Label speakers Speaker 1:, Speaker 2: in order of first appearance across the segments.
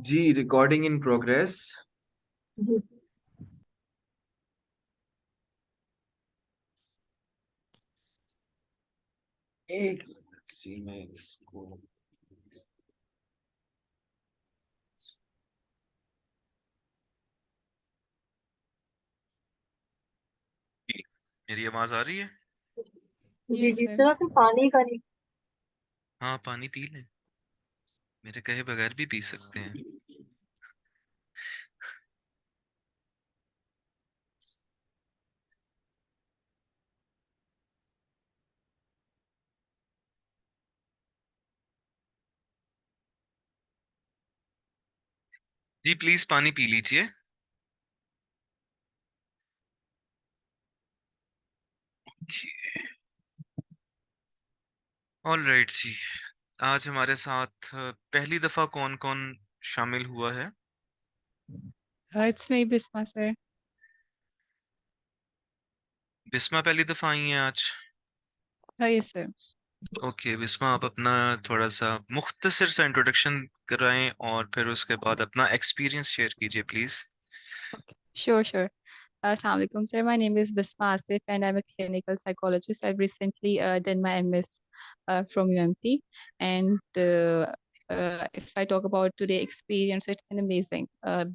Speaker 1: Ji recording in progress.
Speaker 2: जी
Speaker 1: एक minute जी मैं इसको
Speaker 3: मेरी आवाज आ रही है?
Speaker 2: जी जी
Speaker 4: सर।
Speaker 2: सर, आपने पानी का नहीं।
Speaker 3: हाँ, पानी पी लें, मेरे कहे बगैर भी पी सकते हैं। जी प्लीज पानी पी लीजिए। ऑल राइट जी, आज हमारे साथ पहली दफा कौन कौन शामिल हुआ है?
Speaker 4: It's me Bisma sir.
Speaker 3: Bisma पहली दफा आई हैं आज।
Speaker 4: Yes sir.
Speaker 3: ओके बिस्मा, आप अपना थोड़ा सा मुख्तसर सा इंट्रोडक्शन कराएं और फिर उसके बाद अपना एक्सपीरियंस शेयर कीजिए please.
Speaker 4: Sure, sure. Assalamu alaikum, sir. My name is Bisma Asif, and I'm a clinical psychologist. I've recently done my MS from UMT. And if I talk about today experience, it's an amazing.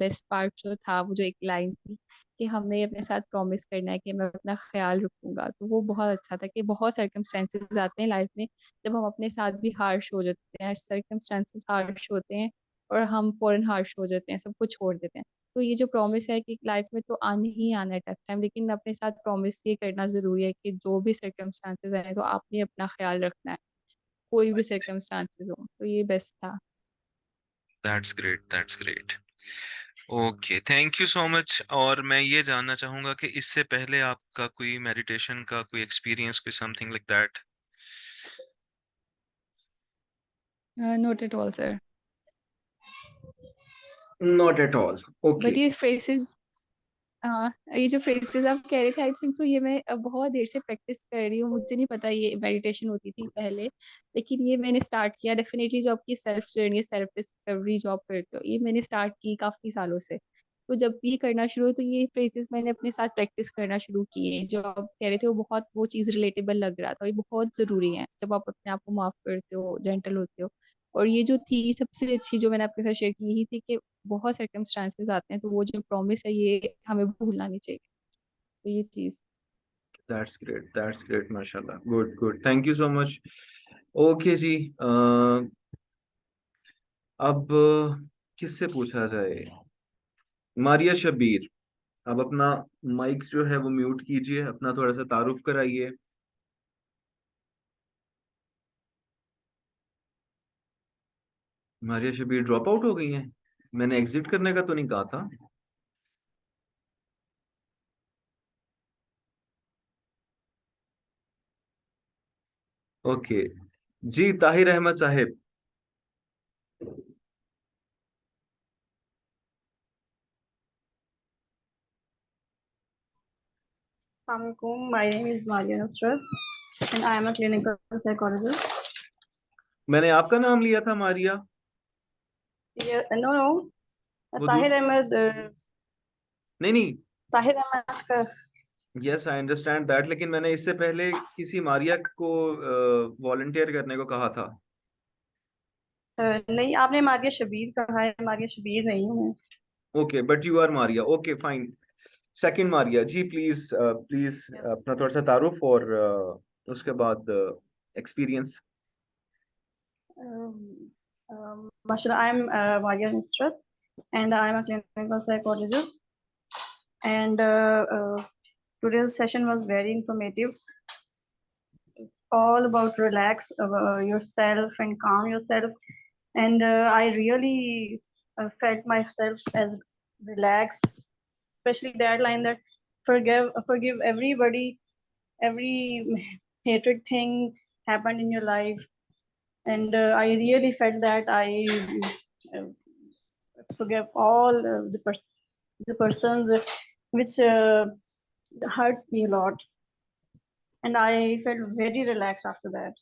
Speaker 4: Best part जो था वो जो एक line थी कि हमने अपने साथ प्रॉमिस करना है कि मैं अपना ख्याल रखूंगा, तो वो बहुत अच्छा था कि बहुत सर्कमस्टेंसेस आते हैं लाइफ में जब हम अपने साथ भी हार्श हो जाते हैं, सर्कमस्टेंसेस हार्श होते हैं और हम फौरन हार्श हो जाते हैं, सब कुछ छोड़ देते हैं। तो ये जो प्रॉमिस है कि लाइफ में तो आने ही आना है टफ टाइम, लेकिन अपने साथ प्रॉमिस ये करना जरूरी है कि जो भी सर्कमस्टांसेस आए तो आपने अपना ख्याल रखना है, कोई भी सर्कमस्टांसेस हो। तो ये बेस्ट था।
Speaker 3: That's great, that's great. Okay, thank you so much. और मैं ये जानना चाहूंगा कि इससे पहले आपका कोई मेडिटेशन का कोई एक्सपीरियंस, कोई something like that?
Speaker 4: Note at all sir.
Speaker 1: Not at all. Okay.
Speaker 4: But ये फ्रेजेस, हाँ, ये जो फ्रेजेस आप कह रहे थे, आई थिंक सो ये मैं बहुत देर से प्रैक्टिस कर रही हूँ। मुझे नहीं पता ये मेडिटेशन होती थी पहले, लेकिन ये मैंने स्टार्ट किया। डेफिनेटली जो आपकी सेल्फ जर्नी, सेल्फ डिस्कवरी जो आप करते हो, ये मैंने स्टार्ट की काफी सालों से। तो जब ये करना शुरू हुआ तो ये फ्रेजेस मैंने अपने साथ प्रैक्टिस करना शुरू किए। जो आप कह रहे थे वो बहुत, वो चीज़ रिलेटेबल लग रहा था। ये बहुत जरूरी है जब आप अपने आप को माफ करते हो, जेंटल होते हो। और ये जो थी सबसे अच्छी जो मैंने आपके साथ शेयर की, यही थी कि बहुत सर्कमस्टांसेस आते हैं तो वो जो प्रॉमिस है ये हमें भूलना नहीं चाहिए। तो ये चीज।
Speaker 1: दैट्स ग्रेट माशाल्लाह, good good, thank you so much. Okay जी, अब किससे पूछा जाए? मारिया शबीर, अब अपना माइक जो है वो म्यूट कीजिए, अपना थोड़ा सा तारुफ कराइए। मारिया शबीर ड्रॉप आउट हो गई हैं? मैंने एग्जिट करने का तो नहीं कहा था। ओके जी, ताहिर अहमद साहिब।
Speaker 2: Assalamualaikum. My name is Maria Nusrat, and I am a clinical psychologist.
Speaker 1: मैंने आपका नाम लिया था मारिया।
Speaker 2: Yeah, no,
Speaker 1: वो
Speaker 2: Tahir
Speaker 1: दूसरी,
Speaker 2: Ahmed.
Speaker 1: नहीं नहीं,
Speaker 2: Tahir Ahmed का
Speaker 1: यस आई अंडरस्टैंड दैट, लेकिन मैंने इससे पहले किसी मारिया को वॉलंटियर करने को कहा था।
Speaker 2: नहीं, आपने मारिया शबीर कहा है। मारिया शबीर नहीं हूँ मैं।
Speaker 1: Okay but you are Maria, okay fine. Second Maria ji, please please
Speaker 2: Yes.
Speaker 1: अपना थोड़ा सा तारुफ और उसके बाद experience.
Speaker 2: Mashallah, I am Maria Nusrat, and I am a clinical psychologist. And today's session was very informative, all about relax yourself and calm yourself. And I really felt myself as relaxed, especially that line that forgive everybody, every hatred thing happened in your life. And I really felt that I uh, forgive all the persons which hurt me a lot, and I felt very relaxed after that.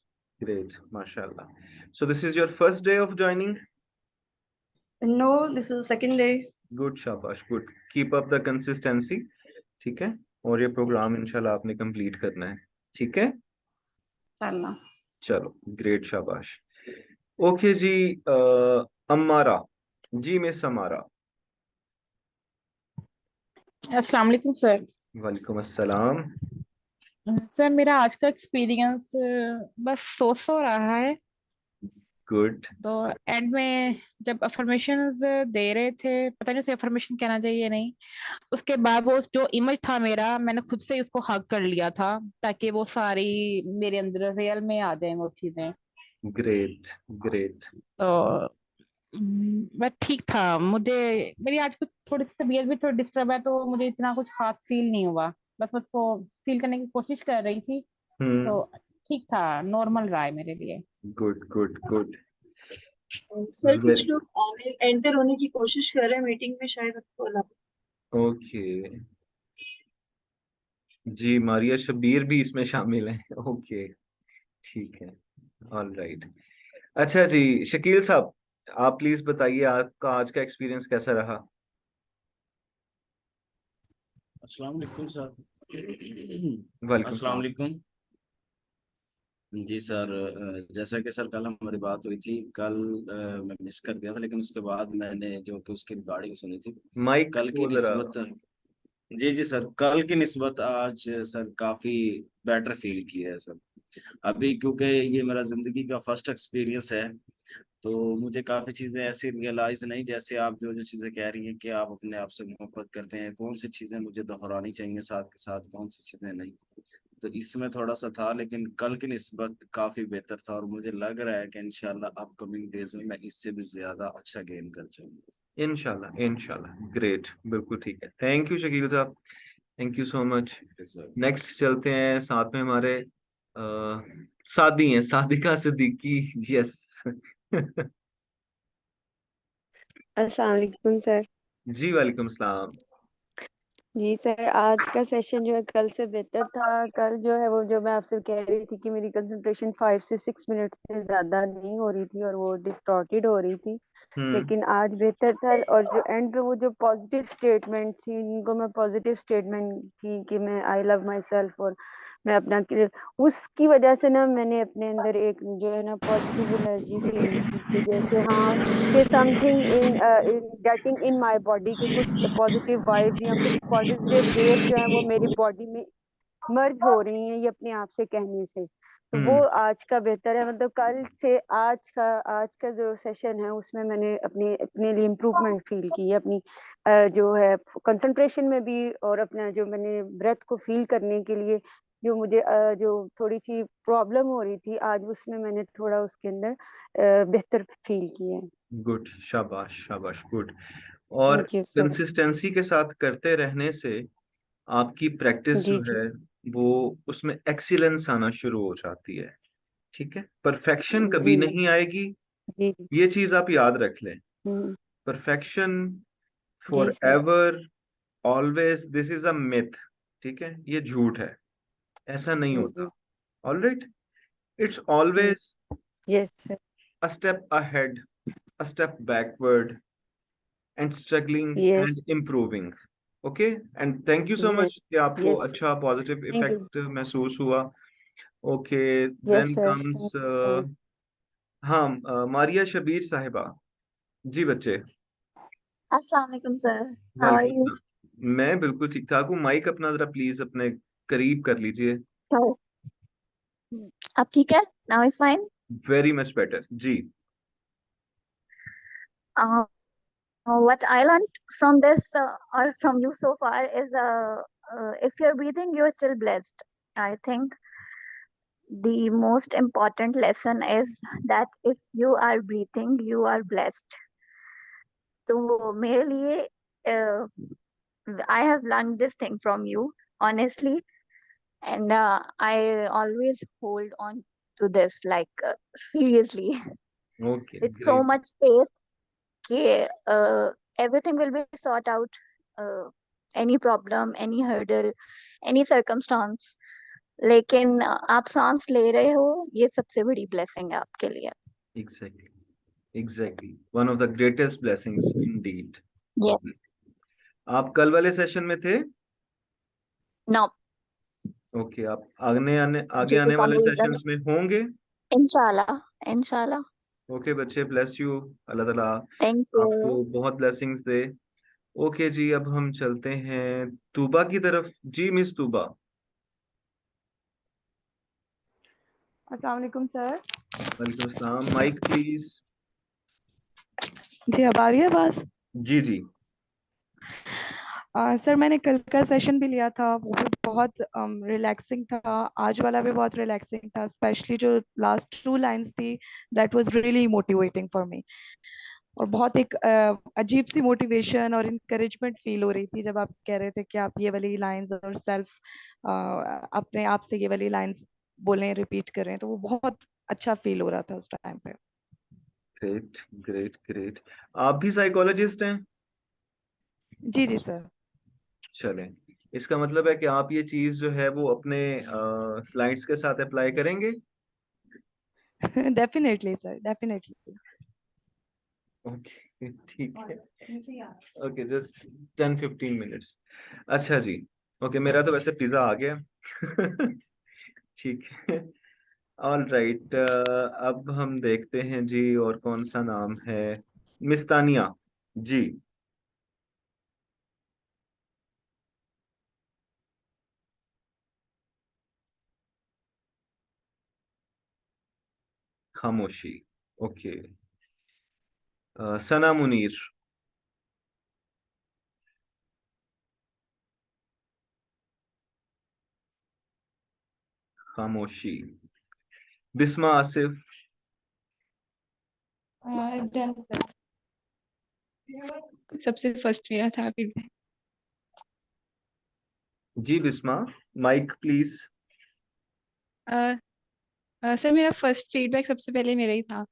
Speaker 1: Great, mashallah. So this is your first day of joining?
Speaker 2: No, this is the second day.
Speaker 1: Good, शाबाश, good, keep up the consistency, ठीक है, और ये programme इंशाल्लाह आपने complete करना है, ठीक है,
Speaker 2: Inshallah.
Speaker 1: चलो, ग्रेट, शाबाश। ओके जी, अम्मारा जी, मिस अम्मारा।
Speaker 5: अस्सलाम वालेकुम सर।
Speaker 1: वालेकुम अस्सलाम।
Speaker 5: सर मेरा आज का एक्सपीरियंस बस सो रहा है।
Speaker 1: गुड।
Speaker 5: तो एंड में जब अफर्मेशंस दे रहे थे, पता नहीं उसे अफर्मेशन कहना चाहिए या नहीं, उसके बाद वो जो इमेज था मेरा, मैंने खुद से ही उसको हग कर लिया था ताकि वो सारी मेरे अंदर रियल में आ जाए वो चीजें।
Speaker 1: Great, great.
Speaker 5: तो बट ठीक था। मुझे मेरी आज कुछ थोड़ी सी तबीयत भी थोड़ी डिस्टर्ब है, तो मुझे इतना कुछ खास फील नहीं हुआ। बस मैं उसको फील करने की कोशिश कर रही थी। तो ठीक था, नॉर्मल रहा है मेरे लिए।
Speaker 1: Good, good, good.
Speaker 6: सर कुछ लोग एंटर होने की कोशिश कर रहे हैं मीटिंग में, शायद आपको लगा।
Speaker 1: ओके जी, मारिया शबीर भी इसमें शामिल है, ओके, ठीक है, ऑल राइट। अच्छा जी, शकील साहब, आप प्लीज बताइए आपका आज का एक्सपीरियंस कैसा रहा?
Speaker 7: अस्सलाम वालेकुम सर।
Speaker 1: वालेकुम
Speaker 7: अस्सलाम
Speaker 1: सलाम।
Speaker 7: वालेकुम। जी सर, जैसा कि सर कल हमारी बात हुई थी, कल मैं मिस कर दिया था, लेकिन उसके बाद मैंने जो कि उसकी रिकॉर्डिंग सुनी थी।
Speaker 1: माइक
Speaker 7: कल की
Speaker 1: बोल रहा।
Speaker 7: निस्बत, जी जी सर, कल की निस्बत आज सर काफी बेटर फील किया है सर। अभी क्योंकि ये मेरा जिंदगी का फर्स्ट एक्सपीरियंस है, तो मुझे काफी चीजें ऐसी रियलाइज नहीं, जैसे आप जो जो चीजें कह रही हैं कि आप अपने आप से मोहब्बत करते हैं, कौन सी चीजें मुझे दोहरानी चाहिए साथ के साथ, कौन सी चीजें नहीं। तो इसमें थोड़ा सा था, लेकिन कल की निस्बत काफी बेहतर था, और मुझे लग रहा है कि इंशाल्लाह अपकमिंग डेज में मैं इससे भी ज्यादा अच्छा गेन कर जाऊंगा।
Speaker 1: इंशाल्लाह, इंशाल्लाह, ग्रेट, बिल्कुल ठीक है। थैंक यू शकील साहब, thank you so much.
Speaker 7: Sir
Speaker 1: next चलते हैं, साथ में हमारे सादी हैं, सादिका सिद्दीकी। यस।
Speaker 8: अस्सलाम वालेकुम सर।
Speaker 1: जी, वालेकुम सलाम।
Speaker 8: जी सर, आज का सेशन जो है कल से बेहतर था। कल जो है वो जो मैं आपसे कह रही थी कि मेरी कंसंट्रेशन 5 से 6 मिनट से ज़्यादा नहीं हो रही थी और वो डिस्टॉर्टेड हो रही थी, लेकिन आज बेहतर था। और जो एंड पे वो जो पॉजिटिव स्टेटमेंट थी, उनको मैं पॉजिटिव स्टेटमेंट थी कि मैं आई लव माई सेल्फ और मैं अपना उसकी वजह से ना मैंने अपने अंदर एक जो है ना पॉजिटिव एनर्जी फील की कि जैसे हाँ कि something in getting in my body, के कुछ पॉजिटिव वाइब्स या कुछ पॉजिटिव वेव जो है वो मेरी बॉडी में मर्ज हो रही हैं ये अपने आप से कहने से। तो वो आज का बेहतर है। मतलब कल से आज का जो सेशन है उसमें मैंने अपने लिए इम्प्रूवमेंट फील की है, अपनी जो है कंसंट्रेशन में भी, और अपना जो मैंने ब्रेथ को फील करने के लिए जो मुझे जो थोड़ी सी प्रॉब्लम हो रही थी, आज उसमें मैंने थोड़ा उसके अंदर बेहतर फील किया है।
Speaker 1: गुड, शाबाश, शाबाश, गुड। और
Speaker 8: थैंक यू सर।
Speaker 1: कंसिस्टेंसी के साथ करते रहने से आपकी प्रैक्टिस
Speaker 8: जी
Speaker 1: जो
Speaker 8: जी
Speaker 1: है वो उसमें एक्सीलेंस आना शुरू हो जाती है, ठीक है। परफेक्शन कभी
Speaker 8: जी
Speaker 1: नहीं आएगी,
Speaker 8: जी जी।
Speaker 1: ये चीज आप याद रख लें।
Speaker 8: हम्म,
Speaker 1: परफेक्शन
Speaker 8: जी
Speaker 1: for
Speaker 8: sir.
Speaker 1: Ever, always, this is a myth, ठीक है, ये झूठ है, ऐसा नहीं होता। Alright, it's always
Speaker 8: yes sir.
Speaker 1: a step ahead, a step backward, and struggling
Speaker 8: yes
Speaker 1: and improving. Okay, and thank you so
Speaker 8: yes
Speaker 1: much कि आपको
Speaker 8: यस
Speaker 1: अच्छा positive
Speaker 8: थैंक यू।
Speaker 1: effect महसूस हुआ। Okay,
Speaker 8: yes
Speaker 1: then
Speaker 8: sir,
Speaker 1: comes
Speaker 8: thank you so much.
Speaker 1: हाँ, मारिया शबीर साहिबा जी, बच्चे।
Speaker 6: अस्सलाम वालेकुम सर, हाउ आर
Speaker 1: वालेकुम
Speaker 6: यू?
Speaker 1: सलाम। मैं बिल्कुल ठीक ठाक हूँ। माइक अपना जरा प्लीज अपने करीब कर लीजिए।
Speaker 6: अब ठीक है? Now is fine.
Speaker 1: Very much better जी।
Speaker 6: What I learned from this or from you so far is if you're breathing, you're still blessed. I think the most important lesson is that if you are breathing, you are blessed. तो मेरे लिए I have learned this thing from you, honestly, and I always hold on to this like seriously.
Speaker 1: Okay,
Speaker 6: With so
Speaker 1: great.
Speaker 6: much faith कि everything will be sort out, uh, any problem, any hurdle, any circumstance. लेकिन आप सांस ले रहे हो, ये सबसे बड़ी ब्लेसिंग है आपके लिए।
Speaker 1: Exactly. Exactly, one of the greatest blessings Indeed.
Speaker 6: Yes.
Speaker 1: आप कल वाले सेशन में थे?
Speaker 6: No.
Speaker 1: ओके, आप आगे
Speaker 6: Due to
Speaker 1: आने
Speaker 6: some
Speaker 1: वाले
Speaker 6: reason.
Speaker 1: सेशंस में होंगे?
Speaker 6: Inshallah. Inshallah.
Speaker 1: ओके बच्चे, ब्लेस यू, अल्लाह ताला
Speaker 6: Thank
Speaker 1: आपको
Speaker 6: you.
Speaker 1: बहुत ब्लेसिंग्स दे। ओके जी, अब हम चलते हैं तूबा की तरफ। जी मिस तूबा।
Speaker 9: अस्सलाम वालेकुम सर।
Speaker 1: वालेकुम अस्सलाम, माइक प्लीज।
Speaker 9: जी अब आ रही है आवाज?
Speaker 1: जी जी।
Speaker 9: सर मैंने कल का सेशन भी लिया था, वो भी बहुत रिलैक्सिंग था। आज वाला भी बहुत रिलैक्सिंग था, स्पेशली जो लास्ट 2 लाइंस थी, that was really motivating for me. और बहुत एक अजीब सी मोटिवेशन और इंकरेजमेंट फील हो रही थी जब आप कह रहे थे कि आप ये वाली लाइंस और सेल्फ अपने आप से ये वाली लाइंस बोलें, रिपीट करें, तो वो बहुत अच्छा फील हो रहा था उस टाइम पे।
Speaker 1: Great great great. आप भी साइकोलॉजिस्ट हैं?
Speaker 9: जी जी सर।
Speaker 1: चलें, इसका मतलब है कि आप ये चीज जो है वो अपने क्लाइंट्स के साथ अप्लाई करेंगे?
Speaker 9: Definitely sir, definitely.
Speaker 1: ओके ठीक है। Okay, just 10-15 minutes. अच्छा जी, ओके, मेरा तो वैसे पिज्जा आ गया। ठीक है, ऑल राइट। अब हम देखते हैं जी, और कौन सा नाम है? मिस तानिया जी। खामोशी, ओके। सना मुनीर। खामोशी। बिस्मा आसिफ।
Speaker 4: Done sir. सबसे फर्स्ट मेरा था फीडबैक।
Speaker 1: जी बिस्मा, माइक प्लीज।
Speaker 4: सर मेरा फर्स्ट फीडबैक सबसे पहले मेरा ही था।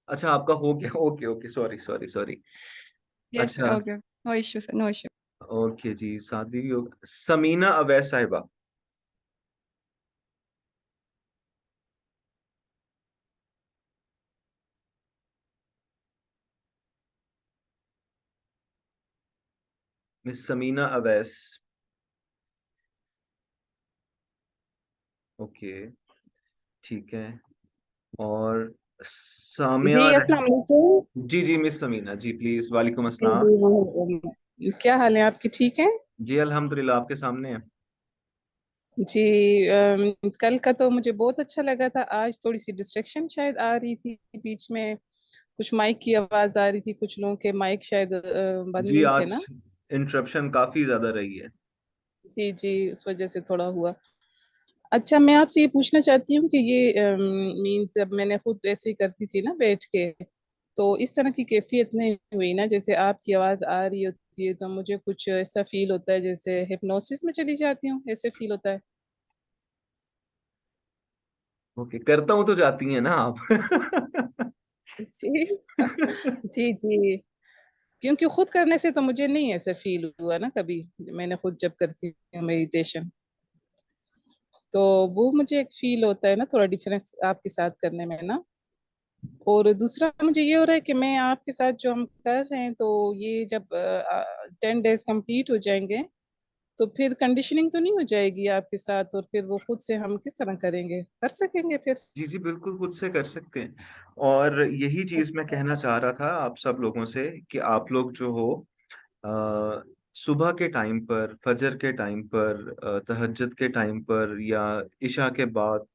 Speaker 1: अच्छा, आपका हो गया? Okay okay, sorry sorry sorry.
Speaker 4: Yes
Speaker 1: अच्छा,
Speaker 4: okay, no issue sir, no issue.
Speaker 1: Okay जी, शादी हो। समीना अवैस साहिबा। मिस समीना अवैस। ओके, ठीक है। और
Speaker 10: जी
Speaker 1: सामिया
Speaker 10: अस्सलाम वालेकुम।
Speaker 1: जी जी मिस समीना जी, प्लीज। वालेकुम
Speaker 10: जी
Speaker 1: अस्सलाम।
Speaker 10: जी क्या हाल है आपकी, ठीक है?
Speaker 1: जी अल्हम्दुलिल्लाह, आपके सामने है।
Speaker 10: जी कल का तो मुझे बहुत अच्छा लगा था। आज थोड़ी सी डिस्ट्रैक्शन शायद आ रही थी बीच में, कुछ माइक की आवाज आ रही थी, कुछ लोगों के माइक शायद बंद
Speaker 1: जी
Speaker 10: नहीं थे
Speaker 1: आज
Speaker 10: ना।
Speaker 1: इंटरप्शन काफी ज्यादा रही है।
Speaker 10: जी जी उस वजह से थोड़ा हुआ। अच्छा मैं आपसे ये पूछना चाहती हूँ कि ये मीन्स अब मैंने खुद ऐसे ही करती थी ना बैठ के, तो इस तरह की कैफियत नहीं हुई ना, जैसे आपकी आवाज आ रही होती है तो मुझे कुछ ऐसा फील होता है जैसे हिप्नोसिस में चली जाती हूँ, ऐसे फील होता है।
Speaker 1: ओके, करता हूं तो जाती हैं ना आप?
Speaker 10: जी जी जी, क्योंकि खुद करने से तो मुझे नहीं ऐसा फील हुआ ना कभी, मैंने खुद जब करती हूँ मेडिटेशन, तो वो मुझे एक फील होता है ना, थोड़ा डिफरेंस आपके साथ करने में ना। और दूसरा मुझे ये हो रहा है कि मैं आपके साथ जो हम कर रहे हैं, तो ये जब 10 डेज कंप्लीट हो जाएंगे तो फिर कंडीशनिंग तो नहीं हो जाएगी आपके साथ, और फिर वो खुद से हम किस तरह करेंगे, कर सकेंगे फिर?
Speaker 1: जी जी बिल्कुल, खुद से कर सकते हैं। और यही चीज मैं कहना चाह रहा था आप सब लोगों से, कि आप लोग जो हो सुबह के टाइम पर, फजर के टाइम पर, तहज्जुद के टाइम पर, या इशा के बाद,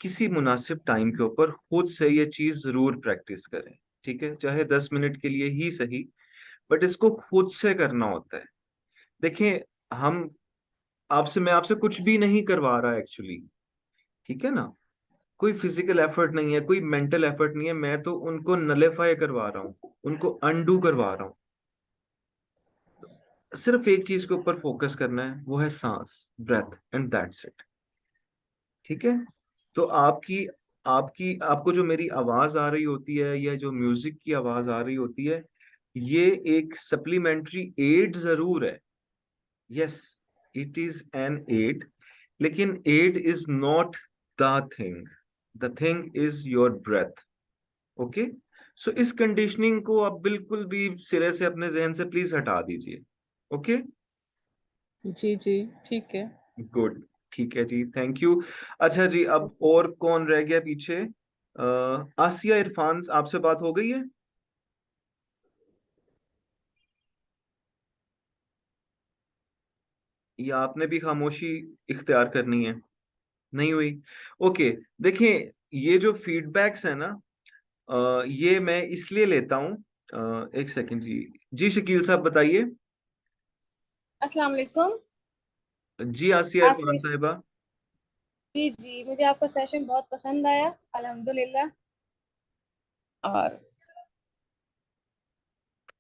Speaker 1: किसी मुनासिब टाइम के ऊपर खुद से ये चीज जरूर प्रैक्टिस करें। ठीक है, चाहे 10 मिनट के लिए ही सही, बट इसको खुद से करना होता है। देखें, हम मैं आपसे कुछ भी नहीं करवा रहा एक्चुअली, ठीक है ना? कोई फिजिकल एफर्ट नहीं है, कोई मेंटल एफर्ट नहीं है, मैं तो उनको नलेफाई करवा रहा हूँ, उनको अनडू करवा रहा हूँ। सिर्फ एक चीज के ऊपर फोकस करना है, वो है सांस, ब्रेथ, एंड दैट्स इट। ठीक है? तो आपकी आपकी आपको जो मेरी आवाज आ रही होती है, या जो म्यूजिक की आवाज आ रही होती है, ये एक सप्लीमेंट्री एड जरूर है। Yes, it is an aid, लेकिन aid is not the thing. The thing is your breath. Okay, so इस कंडीशनिंग को आप बिल्कुल भी सिरे से अपने जहन से प्लीज हटा दीजिए। ओके,
Speaker 10: जी जी ठीक है।
Speaker 1: गुड, ठीक है जी, थैंक यू। अच्छा जी, अब और कौन रह गया पीछे? आसिया इरफान, आपसे बात हो गई है? या आपने भी खामोशी इख्तियार करनी है? नहीं हुई? ओके, देखिए, ये जो फीडबैक्स है ना, ये मैं इसलिए लेता हूँ। एक सेकंड जी। जी शकील साहब बताइए।
Speaker 11: अस्सलाम वालेकुम।
Speaker 1: जी आसिया इरफान
Speaker 11: आसिफ
Speaker 1: साहिबा।
Speaker 11: जी जी, मुझे आपका सेशन बहुत पसंद आया, अल्हम्दुलिल्लाह। और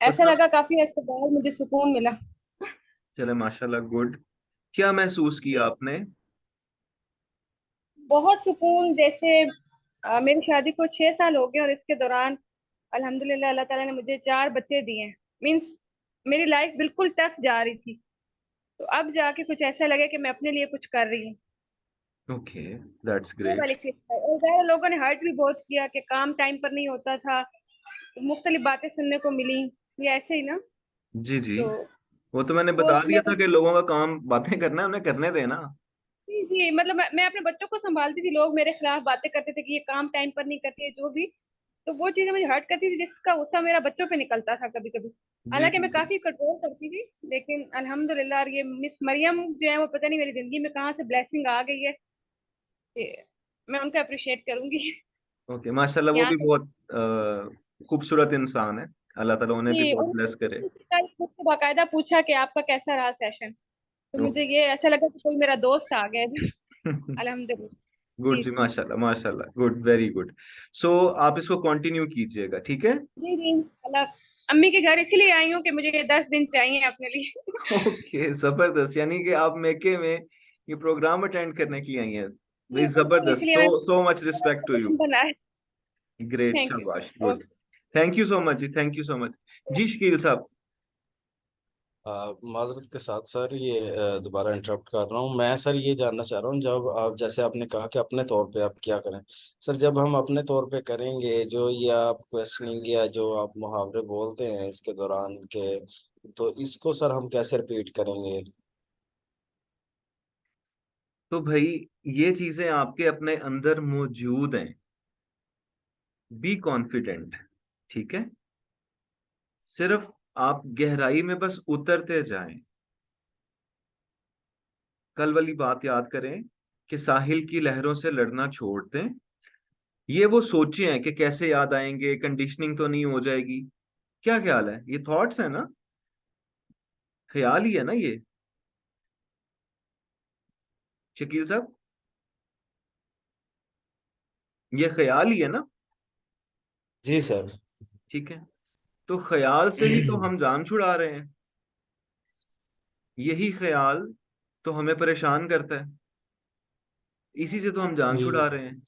Speaker 11: ऐसा
Speaker 1: मतलब,
Speaker 11: लगा काफी अर्से बाद मुझे सुकून मिला।
Speaker 1: चले माशाल्लाह, गुड। क्या महसूस किया आपने?
Speaker 11: बहुत सुकून, जैसे मेरी शादी को 6 साल हो गए और इसके दौरान अल्हम्दुलिल्लाह अल्लाह ताला ने मुझे 4 बच्चे दिए हैं। मीन्स मेरी लाइफ बिल्कुल टफ जा रही थी, तो अब जाके कुछ ऐसा लगे कि मैं अपने लिए कुछ कर रही हूँ।
Speaker 1: ओके, दैट्स
Speaker 11: ये
Speaker 1: ग्रेट।
Speaker 11: वाली फील है। और ज़्यादा लोगों ने हर्ट भी बहुत किया कि काम टाइम पर नहीं होता था, तो मुख्तलिफ बातें सुनने को मिली, ये ऐसे ही ना।
Speaker 1: जी जी,
Speaker 11: तो
Speaker 1: वो तो मैंने
Speaker 11: वो
Speaker 1: बता
Speaker 11: उसमें
Speaker 1: दिया था कि लोगों का काम बातें करना है, उन्हें करने देना।
Speaker 11: जी जी, मतलब मैं अपने बच्चों को संभालती थी, लोग मेरे खिलाफ बातें करते थे कि ये काम टाइम पर नहीं करती है, जो भी। तो वो चीजें मुझे हर्ट करती थी, जिसका गुस्सा मेरा बच्चों पे निकलता था कभी कभी।
Speaker 1: जी
Speaker 11: हालांकि
Speaker 1: जी
Speaker 11: मैं
Speaker 1: जी।
Speaker 11: काफी कंट्रोल करती थी, लेकिन अल्हम्दुलिल्लाह, और ये मिस मरियम जो है, वो पता नहीं मेरी जिंदगी में कहाँ से ब्लेसिंग आ गई है कि मैं उनका अप्रिशिएट करूंगी।
Speaker 1: ओके, माशाल्लाह, वो
Speaker 11: यहाँ
Speaker 1: भी
Speaker 11: तक
Speaker 1: बहुत खूबसूरत इंसान है। अल्लाह ताला उन्हें भी
Speaker 11: कि
Speaker 1: बहुत ब्लेस करे।
Speaker 11: उन्होंने मुझसे कल मुझसे बाकायदा पूछा कि आपका कैसा रहा सेशन, तो मुझे
Speaker 1: ओके।
Speaker 11: ये ऐसा लगा कि कोई मेरा दोस्त आ गया है। अल्हम्दुलिल्लाह।
Speaker 1: गुड
Speaker 11: जी
Speaker 1: जी,
Speaker 11: जी
Speaker 1: माशाल्लाह माशाल्लाह, गुड, वेरी गुड। सो आप इसको कंटिन्यू कीजिएगा, ठीक है?
Speaker 11: जी जी, इंशाल्लाह। अम्मी के घर इसीलिए आई हूँ कि मुझे ये 10 दिन चाहिए अपने लिए।
Speaker 1: ओके, जबरदस्त, यानी कि आप मेके में ये प्रोग्राम अटेंड करने के लिए आई हैं। वेरी
Speaker 11: जी बिल्कुल,
Speaker 1: जबरदस्त,
Speaker 11: इसलिए
Speaker 1: सो
Speaker 11: मैंने
Speaker 1: so much respect to you.
Speaker 11: Programme बनाया।
Speaker 1: ग्रेट,
Speaker 11: थैंक यू
Speaker 1: शाबाश,
Speaker 11: sir.
Speaker 1: Good. Thank you so much जी, थैंक यू सो मच। जी शकील साहब।
Speaker 7: माजरत के साथ सर, ये दोबारा इंटरप्ट कर रहा हूँ मैं सर। ये जानना चाह रहा हूँ, जब आप जैसे आपने कहा कि अपने तौर पे आप क्या करें, सर जब हम अपने तौर पे करेंगे, जो ये आप क्वेश्चनिंग या जो आप मुहावरे बोलते हैं इसके दौरान के, तो इसको सर हम कैसे रिपीट करेंगे?
Speaker 1: तो भाई, ये चीजें आपके अपने अंदर मौजूद हैं। बी कॉन्फिडेंट, ठीक है? सिर्फ आप गहराई में बस उतरते जाएं। कल वाली बात याद करें कि साहिल की लहरों से लड़ना छोड़ दें। ये वो सोचे हैं कि कैसे याद आएंगे, कंडीशनिंग तो नहीं हो जाएगी? क्या ख्याल है? ये थॉट्स है ना, ख्याल ही है ना ये, शकील साहब? ये ख्याल ही है ना?
Speaker 7: जी सर।
Speaker 1: ठीक है, तो ख्याल से ही तो हम जान छुड़ा रहे हैं। यही ख्याल तो हमें परेशान करता है, इसी से तो हम जान छुड़ा रहे हैं।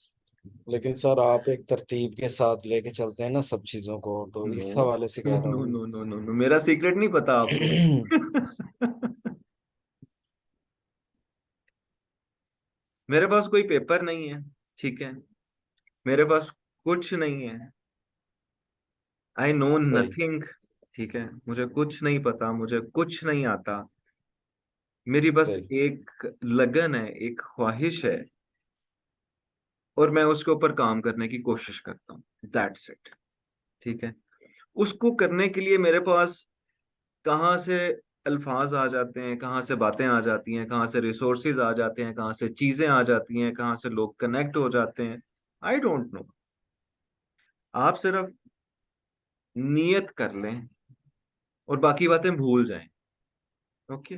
Speaker 7: लेकिन सर आप एक तरतीब के साथ लेके चलते हैं ना सब चीजों को, तो
Speaker 1: नो
Speaker 7: इस हवाले से
Speaker 1: नो
Speaker 7: कह रहा
Speaker 1: नो
Speaker 7: हूँ।
Speaker 1: नो नो नो नो, मेरा सीक्रेट नहीं पता आपको? मेरे पास कोई पेपर नहीं है, ठीक है? मेरे पास कुछ नहीं है। आई नो
Speaker 7: सही।
Speaker 1: नथिंग, ठीक है? मुझे कुछ नहीं पता, मुझे कुछ नहीं आता। मेरी बस
Speaker 7: सही।
Speaker 1: एक लगन है, एक ख्वाहिश है, और मैं उसके ऊपर काम करने की कोशिश करता हूँ। दैट्स इट, ठीक है? उसको करने के लिए मेरे पास कहाँ से अल्फाज आ जाते हैं, कहाँ से बातें आ जाती हैं, कहाँ से रिसोर्सेज आ जाते हैं, कहाँ से चीजें आ जाती हैं, कहाँ से लोग कनेक्ट हो जाते हैं, आई डोंट नो। आप सिर्फ नियत कर लें और बाकी बातें भूल जाएं। ओके,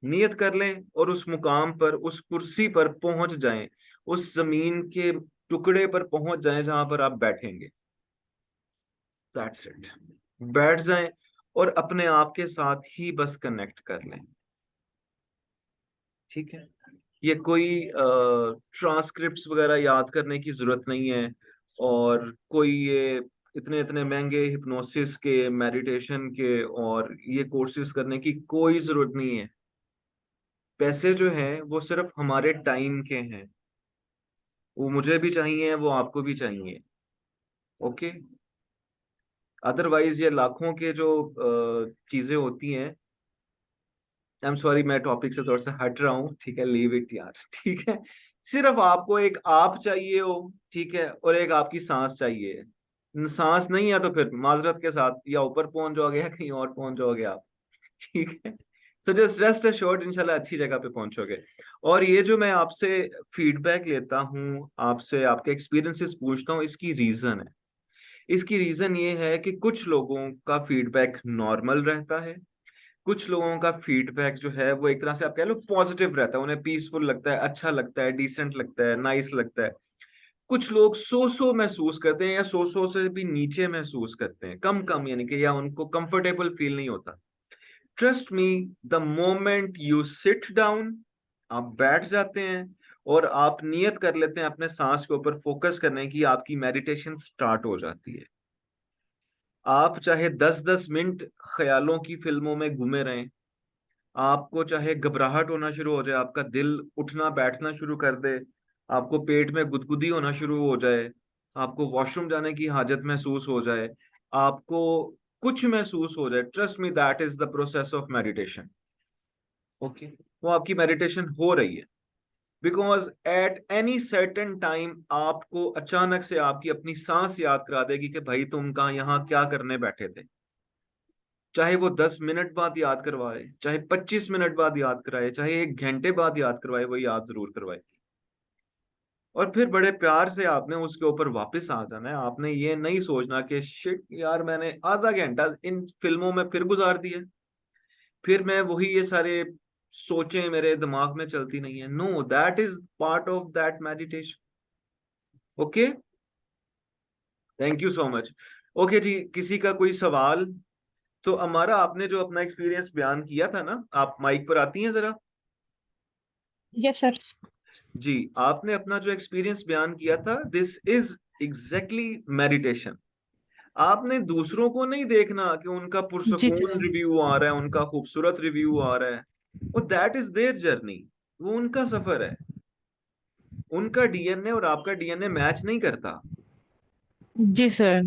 Speaker 1: नियत कर लें और उस मुकाम पर, उस कुर्सी पर पहुंच जाएं, उस जमीन के टुकड़े पर पहुंच जाएं जहां पर आप बैठेंगे। दैट्स इट, बैठ जाएं और अपने आप के साथ ही बस कनेक्ट कर लें, ठीक है? ये कोई ट्रांसक्रिप्ट्स वगैरह याद करने की जरूरत नहीं है, और कोई ये इतने इतने महंगे हिप्नोसिस के, मेडिटेशन के और ये कोर्सेज करने की कोई जरूरत नहीं है। पैसे जो हैं वो सिर्फ हमारे टाइम के हैं, वो मुझे भी चाहिए, वो आपको भी चाहिए। ओके, अदरवाइज ये लाखों के जो चीजें होती हैं, आई एम सॉरी मैं टॉपिक से थोड़ा सा हट रहा हूँ, ठीक है, लीव इट यार, ठीक है। सिर्फ आपको एक आप चाहिए हो, ठीक है, और एक आपकी सांस चाहिए। सांस नहीं है तो फिर माजरत के साथ या ऊपर पहुंच जाओगे या कहीं और पहुंच जाओगे आप, ठीक है। तो जस्ट रेस्ट एश्योर्ड, इंशाल्लाह अच्छी जगह पे पहुंचोगे। और ये जो मैं आपसे फीडबैक लेता हूँ, आपसे आपके एक्सपीरियंसेस पूछता हूँ, इसकी रीजन है। इसकी रीजन ये है कि कुछ लोगों का फीडबैक नॉर्मल रहता है, कुछ लोगों का फीडबैक जो है वो एक तरह से आप कह लो पॉजिटिव रहता है, उन्हें पीसफुल लगता है, अच्छा लगता है, डिसेंट लगता है, नाइस लगता है। कुछ लोग सो महसूस करते हैं या सो से भी नीचे महसूस करते हैं, कम कम, यानी कि या उनको कंफर्टेबल फील नहीं होता। Trust me, the moment you sit down, आप बैठ जाते हैं और आप नियत कर लेते हैं अपने सांस के ऊपर फोकस करने की, आपकी मेडिटेशन स्टार्ट हो जाती है। आप चाहे 10-10 मिनट ख्यालों की फिल्मों में घूमे रहें, आपको चाहे घबराहट होना शुरू हो जाए, आपका दिल उठना बैठना शुरू कर दे, आपको पेट में गुदगुदी होना शुरू हो जाए, आपको वॉशरूम जाने की हाजत महसूस हो जाए, आपको कुछ महसूस हो जाए, trust me that is the process of meditation. Okay, वो आपकी मेडिटेशन हो रही है। Because at any certain time आपको अचानक से आपकी अपनी सांस याद करा देगी कि भाई तुम कहाँ यहाँ क्या करने बैठे थे। चाहे वो 10 मिनट बाद याद करवाए, चाहे 25 मिनट बाद याद कराए, चाहे 1 घंटे बाद याद करवाए, वो याद जरूर करवाएगी। और फिर बड़े प्यार से आपने उसके ऊपर वापस आ जाना है। आपने ये नहीं सोचना कि शिट यार मैंने आधा घंटा इन फिल्मों में फिर गुजार दिया, फिर मैं वही ये सारे सोचें मेरे दिमाग में चलती नहीं है। No, that is part of that meditation. Okay, thank you so much. Okay जी, किसी का कोई सवाल? तो हमारा आपने जो अपना एक्सपीरियंस बयान किया था ना, आप माइक पर आती हैं जरा?
Speaker 5: Yes sir.
Speaker 1: जी, आपने अपना जो एक्सपीरियंस बयान किया था, दिस इज एग्जैक्टली मेडिटेशन। आपने दूसरों को नहीं देखना कि उनका
Speaker 5: जी
Speaker 1: पुरसकून
Speaker 5: सर।
Speaker 1: रिव्यू आ रहा है, उनका खूबसूरत रिव्यू आ रहा है, वो दैट इज देयर जर्नी, वो उनका सफर है। उनका डीएनए और आपका डीएनए मैच नहीं करता,
Speaker 5: जी सर।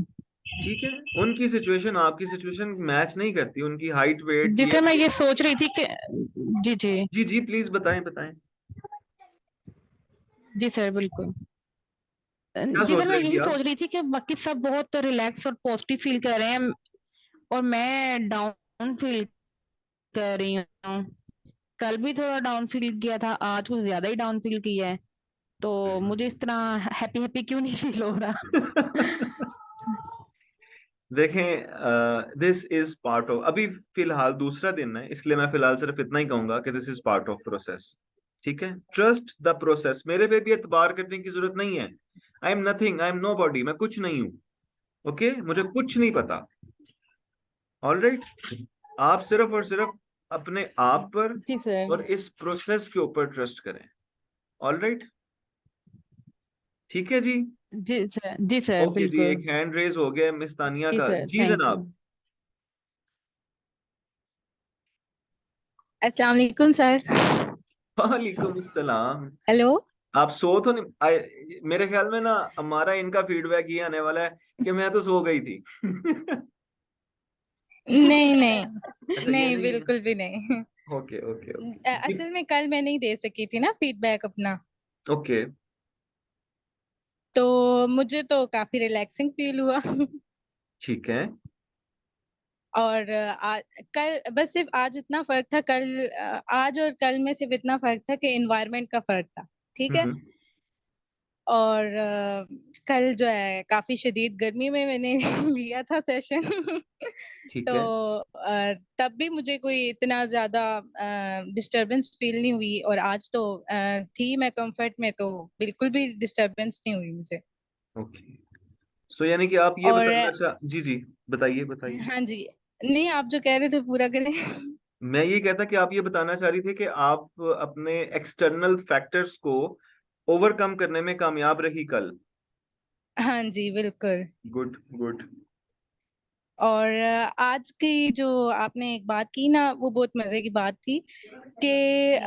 Speaker 1: ठीक है। उनकी सिचुएशन आपकी सिचुएशन मैच नहीं करती, उनकी हाइट, वेट,
Speaker 5: जी
Speaker 1: ये
Speaker 5: सर, मैं ये सोच रही थी कि जी जी
Speaker 1: जी जी प्लीज बताएं बताएं,
Speaker 5: जी सर बिल्कुल।
Speaker 1: क्या
Speaker 5: जी
Speaker 1: सोच
Speaker 5: सर, मैं
Speaker 1: रही थी
Speaker 5: यही
Speaker 1: आप?
Speaker 5: सोच रही थी कि बाकी सब बहुत रिलैक्स और पॉजिटिव फील कर रहे हैं और मैं डाउन फील कर रही हूँ। कल भी थोड़ा डाउन फील किया था, आज कुछ ज्यादा ही डाउन फील किया है, तो मुझे इस तरह हैप्पी हैप्पी क्यों नहीं फील हो रहा।
Speaker 1: देखें, दिस इज पार्ट ऑफ, अभी फिलहाल दूसरा दिन है, इसलिए मैं फिलहाल सिर्फ इतना ही कहूंगा कि this is part of process, ठीक है। ट्रस्ट द प्रोसेस, मेरे पे भी एतबार करने की जरूरत नहीं है। I am nothing, I am nobody, मैं कुछ नहीं हूं, ओके, मुझे कुछ नहीं पता। ऑल राइट, आप सिर्फ और सिर्फ अपने आप पर
Speaker 5: जी सर।
Speaker 1: और इस प्रोसेस के ऊपर ट्रस्ट करें। ऑल राइट, ठीक है जी।
Speaker 5: जी सर। जी सर
Speaker 1: ओके जी,
Speaker 5: बिल्कुल।
Speaker 1: एक हैंड रेज हो गया मिस तानिया
Speaker 5: जी
Speaker 1: का।
Speaker 5: सर,
Speaker 1: जी
Speaker 5: थैंक यू।
Speaker 1: जनाब।
Speaker 12: अस्सलाम वालेकुम सर।
Speaker 1: वालेकुम अस्सलाम।
Speaker 12: हेलो।
Speaker 1: आप सो तो नहीं मेरे ख्याल में ना हमारा इनका फीडबैक ये आने वाला है कि मैं तो सो गई थी।
Speaker 12: नहीं नहीं
Speaker 1: अच्छा, ये
Speaker 12: नहीं,
Speaker 1: नहीं है।
Speaker 12: बिल्कुल भी नहीं।
Speaker 1: ओके ओके ओके
Speaker 12: असल में कल मैं नहीं दे सकी थी ना फीडबैक अपना,
Speaker 1: ओके।
Speaker 12: तो मुझे तो काफी रिलैक्सिंग फील हुआ।
Speaker 1: ठीक है।
Speaker 12: और कल बस सिर्फ आज इतना फर्क था, आज और कल में सिर्फ इतना फर्क था कि एनवायरनमेंट का फर्क था, ठीक है।
Speaker 1: हम्म,
Speaker 12: और कल जो है काफी शदीद गर्मी में मैंने लिया था सेशन।
Speaker 1: ठीक
Speaker 12: तो
Speaker 1: है।
Speaker 12: तब भी मुझे कोई इतना ज्यादा डिस्टरबेंस फील नहीं हुई, और आज तो थी मैं कंफर्ट में, तो बिल्कुल भी डिस्टरबेंस नहीं हुई मुझे।
Speaker 1: ओके, सो यानी कि आप ये
Speaker 12: और
Speaker 1: बताना चाह, जी जी बताइए बताइए।
Speaker 12: हाँ जी, नहीं आप जो कह रहे थे पूरा करें।
Speaker 1: मैं ये कहता कि आप ये बताना चाह रही थी कि आप अपने एक्सटर्नल फैक्टर्स को ओवरकम करने में कामयाब रही कल।
Speaker 12: हाँ जी बिल्कुल।
Speaker 1: Good good.
Speaker 12: और आज की जो आपने एक बात की ना, वो बहुत मजे की बात थी कि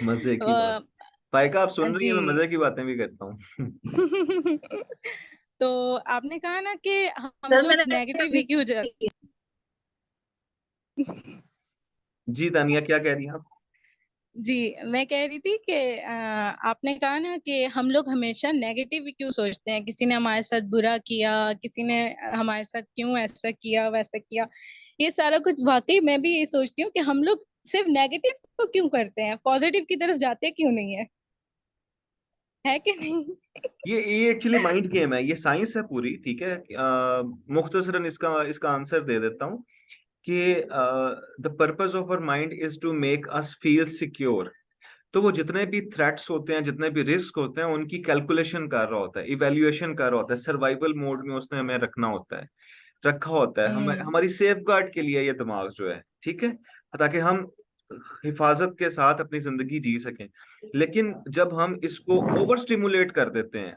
Speaker 1: मजे की बात,
Speaker 12: अ,
Speaker 1: फायका आप सुन रही
Speaker 12: जी।
Speaker 1: हैं, मैं मजे की बातें भी करता हूँ।
Speaker 12: तो आपने कहा ना कि हम
Speaker 6: सर
Speaker 12: लोग
Speaker 6: मैंने
Speaker 12: नेगेटिव ही क्यों जाते।
Speaker 1: जी तानिया, क्या कह रही हैं आप?
Speaker 12: जी, मैं कह रही थी कि आपने कहा ना कि हम लोग हमेशा नेगेटिव ही क्यों सोचते हैं, किसी ने हमारे साथ बुरा किया, किसी ने हमारे साथ क्यों ऐसा किया वैसा किया, ये सारा कुछ वाकई मैं भी यही सोचती हूँ कि हम लोग सिर्फ नेगेटिव को क्यों करते हैं, पॉजिटिव की तरफ जाते क्यों नहीं है कि नहीं।
Speaker 1: ये एक्चुअली माइंड गेम है, ये साइंस है पूरी, ठीक है। मुख्तसरन इसका इसका आंसर दे देता हूँ कि the purpose of our mind is to make us feel secure. तो वो जितने भी थ्रेट्स होते हैं, जितने भी रिस्क होते हैं, उनकी कैलकुलेशन कर रहा होता है, इवेल्युएशन कर रहा होता है, सर्वाइवल मोड में उसने हमें रखा होता है हमारी सेफ गार्ड के लिए, ये दिमाग जो है, ठीक है, ताकि हम हिफाजत के साथ अपनी जिंदगी जी सकें। लेकिन जब हम इसको ओवर स्टिमुलेट कर देते हैं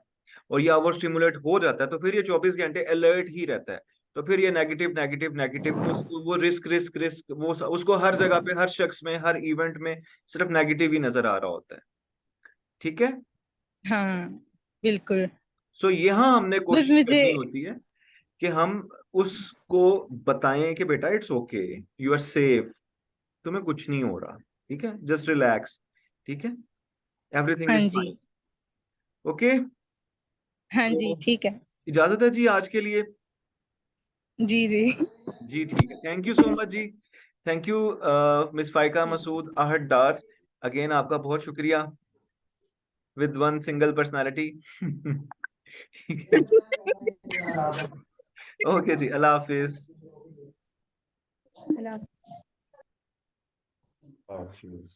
Speaker 1: और ये ओवर स्टिमुलेट हो जाता है, तो फिर ये 24 घंटे अलर्ट ही रहता है। तो फिर ये नेगेटिव नेगेटिव नेगेटिव, वो रिस्क रिस्क रिस्क, वो उसको हर जगह पे, हर शख्स में, हर इवेंट में सिर्फ नेगेटिव ही नजर आ रहा होता है, ठीक है।
Speaker 12: हाँ बिल्कुल।
Speaker 1: सो यहाँ हमने
Speaker 12: बस
Speaker 1: कोशिश
Speaker 12: मुझे
Speaker 1: करनी होती है कि हम उसको बताएं कि बेटा it's okay, you are safe, तुम्हें कुछ नहीं हो रहा, ठीक है, जस्ट रिलैक्स, ठीक है, एवरीथिंग
Speaker 12: हाँ
Speaker 1: इज
Speaker 12: जी,
Speaker 1: फाइन, ओके।
Speaker 12: हाँ जी
Speaker 1: तो
Speaker 12: ठीक है।
Speaker 1: इजाजत है जी आज के लिए।
Speaker 12: जी जी।
Speaker 1: जी ठीक है, थैंक यू सो मच जी। Thank you miss Faika Masood आहट डार, अगेन आपका बहुत शुक्रिया, विद वन सिंगल पर्सनालिटी। ठीक है, ओके जी, अल्लाह हाफिज।
Speaker 10: हाफिज।